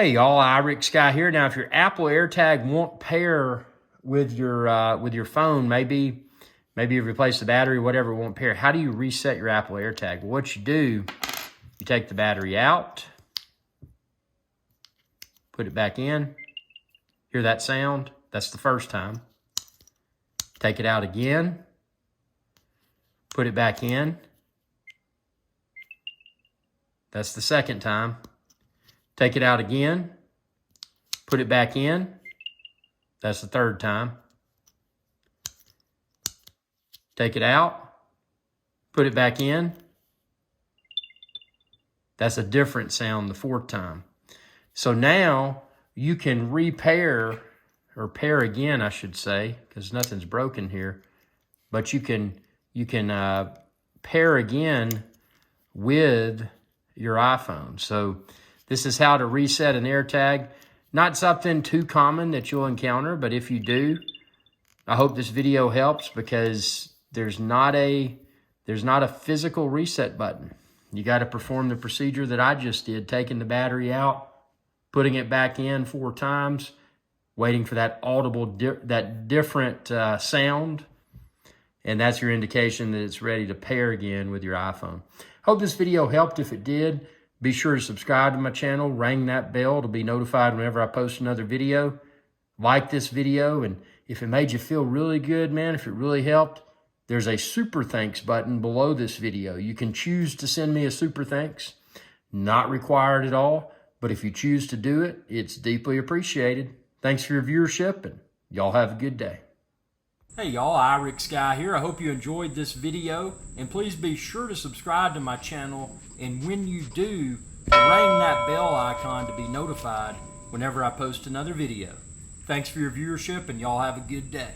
Hey y'all, Rick Sky here. Now, if your Apple AirTag won't pair with your phone, maybe you replace the battery, whatever, it won't pair. How do you reset your Apple AirTag? Well, what you do, you take the battery out, put it back in. Hear that sound? That's the first time. Take it out again, put it back in. That's the second time. Take it out again, put it back in. That's the third time. Take it out, put it back in. That's a different sound the fourth time. So now you can repair, or pair again, I should say, because nothing's broken here. But you can pair again with your iPhone. So this is how to reset an AirTag. Not something too common that you'll encounter, but if you do, I hope this video helps, because there's not a physical reset button. You got to perform the procedure that I just did, taking the battery out, putting it back in 4 times, waiting for that audible, different sound, and that's your indication that it's ready to pair again with your iPhone. Hope this video helped. If it did, be sure to subscribe to my channel, ring that bell to be notified whenever I post another video. Like this video, and if it made you feel really good, man, if it really helped, there's a super thanks button below this video. You can choose to send me a super thanks. Not required at all, but if you choose to do it, it's deeply appreciated. Thanks for your viewership, and y'all have a good day. Hey y'all, Rick Sky here. I hope you enjoyed this video, and please be sure to subscribe to my channel, and when you do, ring that bell icon to be notified whenever I post another video. Thanks for your viewership, and y'all have a good day.